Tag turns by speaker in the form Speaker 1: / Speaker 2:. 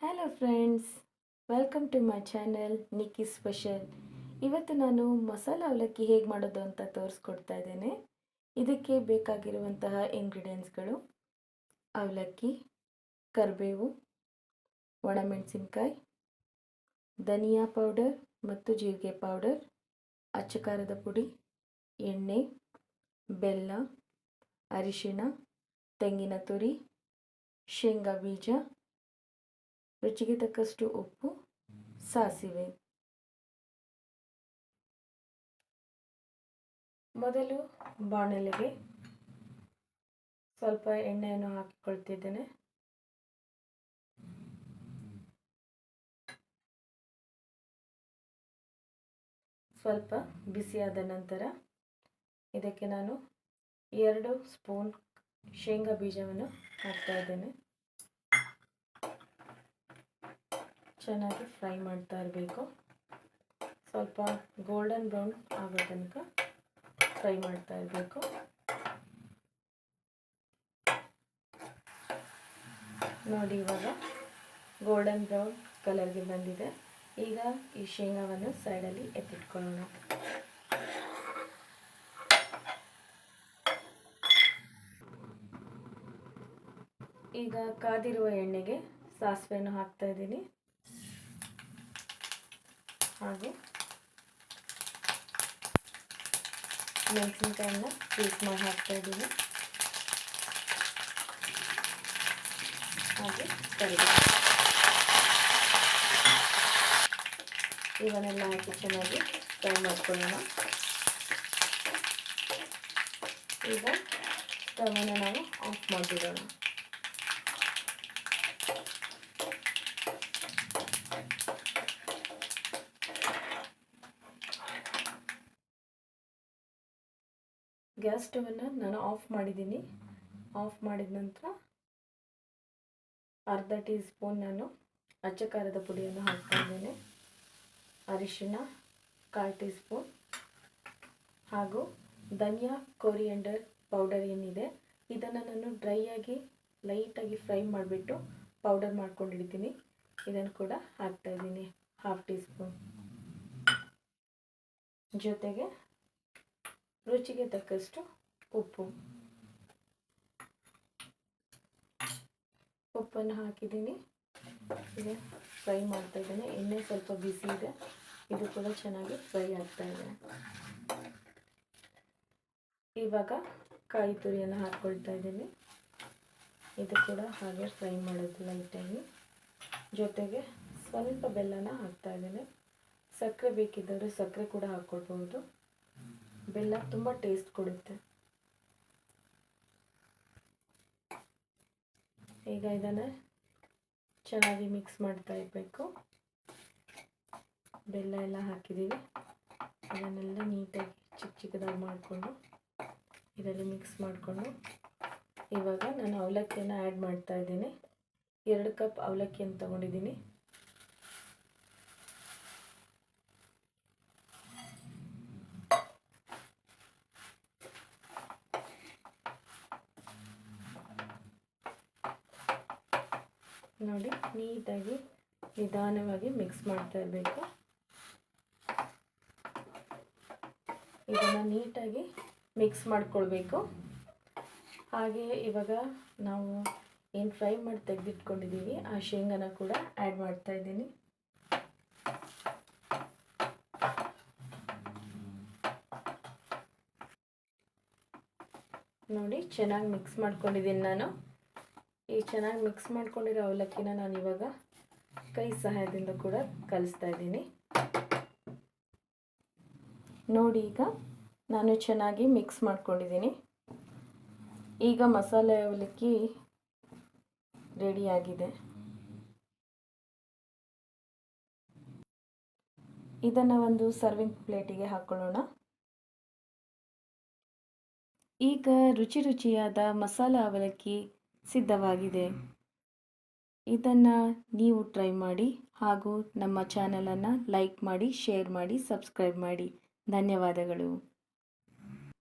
Speaker 1: Hello friends, welcome to my channel Nikki special. ಇವತ್ತು ನಾನು ಮಸಾಲ ಅವಲಕ್ಕಿ ಹೇಗೆ ಮಾಡೋದು ಅಂತ ತೋರಿಸ್ಕೊಡ್ತಾ ಇದ್ದೇನೆ. ಇದಕ್ಕೆ ಬೇಕಾಗಿರುವಂತಹ ಇಂಗ್ರೀಡಿಯೆಂಟ್ಸ್ಗಳು: ಅವಲಕ್ಕಿ, ಕರಿಬೇವು, ಒಣಮೆಣಸಿನ್ಕಾಯಿ, ಧನಿಯಾ ಪೌಡರ್ ಮತ್ತು ಜೀರಿಗೆ ಪೌಡರ್, ಅಚ್ಚ ಖಾರದ ಪುಡಿ, ಎಣ್ಣೆ, ಬೆಲ್ಲ, ಅರಿಶಿಣ, ತೆಂಗಿನ ತುರಿ, ಶೇಂಗಾ ಬೀಜ, ರುಚಿಗೆ ತಕ್ಕಷ್ಟು ಉಪ್ಪು, ಸಾಸಿವೆ. ಮೊದಲು ಬಾಣಲೆಗೆ ಸ್ವಲ್ಪ ಎಣ್ಣೆಯನ್ನು ಹಾಕಿಕೊಳ್ತಿದ್ದೇನೆ. ಸ್ವಲ್ಪ ಬಿಸಿಯಾದ ನಂತರ ಇದಕ್ಕೆ ನಾನು 2 ಸ್ಪೂನ್ ಶೇಂಗಾ ಬೀಜವನ್ನು ಹಾಕ್ತಾ ಇದ್ದೇನೆ. ಚೆನ್ನಾಗಿ ಫ್ರೈ ಮಾಡ್ತಾ ಇರಬೇಕು. ಸ್ವಲ್ಪ ಗೋಲ್ಡನ್ ಬ್ರೌನ್ ಆಗೋ ತನಕ ಫ್ರೈ ಮಾಡ್ತಾ ಇರಬೇಕು. ನೋಡಿ, ಇವಾಗ ಗೋಲ್ಡನ್ ಬ್ರೌನ್ ಕಲರ್ಗೆ ಬಂದಿದೆ. ಈಗ ಈ ಶೇಂಗಾವನ್ನು ಸೈಡಲ್ಲಿ ಎತ್ತಿಟ್ಕೊಳ್ಳೋಣ. ಈಗ ಕಾದಿರುವ ಎಣ್ಣೆಗೆ ಸಾಸಿವೆಯನ್ನು ಹಾಕ್ತಾ ಇದ್ದೀನಿ. ಹಾಗೆ ಮೆಣಸಿನಕಾಯಿನ ಪೀಸ್ ಮಾಡಿ ಹಾಕ್ತಾ ಇದ್ದೀನಿ. ಹಾಗೆ ಕರಿಬೇವು ಇವನ್ನೆಲ್ಲ ಹಾಕಿ ಚೆನ್ನಾಗಿ ಫ್ರೈ ಮಾಡ್ಕೊಳ್ಳೋಣ. ಈಗ ಸ್ಟವನ್ನು ನಾವು ಆಫ್ ಮಾಡಿಬಿಡೋಣ. ಗ್ಯಾಸ್ ಸ್ಟವನ್ನು ನಾನು ಆಫ್ ಮಾಡಿದ್ದೀನಿ. ಆಫ್ ಮಾಡಿದ ನಂತರ ಅರ್ಧ ಟೀ ಸ್ಪೂನ್ ನಾನು ಅಚ್ಚ ಖಾರದ ಪುಡಿಯನ್ನು ಹಾಕ್ತಾ ಇದ್ದೇನೆ. ಅರಿಶಿಣ 1/4 ಟೀ ಸ್ಪೂನ್ ಹಾಗೂ ಧನಿಯಾ ಕೊರಿಯಂಡರ್ ಪೌಡರ್ ಏನಿದೆ ಇದನ್ನು ನಾನು ಡ್ರೈಯಾಗಿ ಲೈಟಾಗಿ ಫ್ರೈ ಮಾಡಿಬಿಟ್ಟು ಪೌಡರ್ ಮಾಡ್ಕೊಂಡಿದ್ದೀನಿ. ಇದನ್ನು ಕೂಡ ಹಾಕ್ತಾ ಇದ್ದೀನಿ 1/2 ಟೀ ಸ್ಪೂನ್. ಜೊತೆಗೆ ರುಚಿಗೆ ತಕ್ಕಷ್ಟು ಉಪ್ಪನ್ನು ಹಾಕಿದ್ದೀನಿ. ಈಗ ಫ್ರೈ ಮಾಡ್ತಾ ಇದ್ದೇನೆ. ಎಣ್ಣೆ ಸ್ವಲ್ಪ ಬಿಸಿ ಇದೆ. ಇದು ಕೂಡ ಚೆನ್ನಾಗಿ ಫ್ರೈ ಆಗ್ತಾ ಇದೆ. ಇವಾಗ ಕಾಯಿ ತುರಿಯನ್ನು ಹಾಕ್ಕೊಳ್ತಾ ಇದ್ದೀನಿ. ಇದು ಕೂಡ ಹಾಗೆ ಫ್ರೈ ಮಾಡೋದು ಲೈಟಾಗಿ. ಜೊತೆಗೆ ಸ್ವಲ್ಪ ಬೆಲ್ಲನ ಹಾಕ್ತಾ ಇದ್ದೇನೆ. ಸಕ್ಕರೆ ಬೇಕಿದ್ದರೆ ಸಕ್ಕರೆ ಕೂಡ ಹಾಕ್ಕೊಳ್ಬಹುದು. ಬೆಲ್ಲ ತುಂಬ ಟೇಸ್ಟ್ ಕೊಡುತ್ತೆ. ಈಗ ಇದನ್ನು ಚೆನ್ನಾಗಿ ಮಿಕ್ಸ್ ಮಾಡ್ತಾ ಇರಬೇಕು. ಬೆಲ್ಲ ಎಲ್ಲ ಹಾಕಿದ್ದೀವಿ. ಅದನ್ನೆಲ್ಲ ನೀಟಾಗಿ ಚಿಕ್ಕದಾಗಿ ಮಾಡಿಕೊಂಡು ಇದರಲ್ಲಿ ಮಿಕ್ಸ್ ಮಾಡಿಕೊಂಡು ಇವಾಗ ನಾನು ಅವಲಕ್ಕಿಯನ್ನು ಆ್ಯಡ್ ಮಾಡ್ತಾ ಇದ್ದೀನಿ. 2 ಕಪ್ ಅವಲಕ್ಕಿಯನ್ನು ತಗೊಂಡಿದ್ದೀನಿ. ನೋಡಿ, ನೀಟಾಗಿ ನಿಧಾನವಾಗಿ ಮಿಕ್ಸ್ ಮಾಡ್ತಾ ಇರಬೇಕು. ಇದನ್ನು ನೀಟಾಗಿ ಮಿಕ್ಸ್ ಮಾಡ್ಕೊಳ್ಬೇಕು. ಹಾಗೆ ಇವಾಗ ನಾವು ಏನು ಫ್ರೈ ಮಾಡಿ ತೆಗೆದಿಟ್ಕೊಂಡಿದ್ದೀವಿ ಆ ಶೇಂಗಾನ ಕೂಡ ಆ್ಯಡ್ ಮಾಡ್ತಾ ಇದ್ದೀನಿ. ನೋಡಿ, ಚೆನ್ನಾಗಿ ಮಿಕ್ಸ್ ಮಾಡ್ಕೊಂಡಿದ್ದೀನಿ ನಾನು. ಈ ಚೆನ್ನಾಗಿ ಮಿಕ್ಸ್ ಮಾಡ್ಕೊಂಡಿರೋ ಅವಲಕ್ಕಿನ ನಾನು ಇವಾಗ ಕೈ ಸಹಾಯದಿಂದ ಕೂಡ ಕಲಿಸ್ತಾ ಇದ್ದೀನಿ. ನೋಡಿ, ಈಗ ನಾನು ಚೆನ್ನಾಗಿ ಮಿಕ್ಸ್ ಮಾಡ್ಕೊಂಡಿದ್ದೀನಿ. ಈಗ ಮಸಾಲೆ ಅವಲಕ್ಕಿ ರೆಡಿಯಾಗಿದೆ. ಇದನ್ನು ಒಂದು ಸರ್ವಿಂಗ್ ಪ್ಲೇಟಿಗೆ ಹಾಕ್ಕೊಳ್ಳೋಣ. ಈಗ ರುಚಿಯಾದ ಮಸಾಲ ಅವಲಕ್ಕಿ ಸಿದ್ಧವಾಗಿದೆ. ಇದನ್ನು ನೀವು ಟ್ರೈ ಮಾಡಿ ಹಾಗೂ ನಮ್ಮ ಚಾನಲನ್ನು ಲೈಕ್ ಮಾಡಿ, ಶೇರ್ ಮಾಡಿ, ಸಬ್ಸ್ಕ್ರೈಬ್ ಮಾಡಿ. ಧನ್ಯವಾದಗಳು.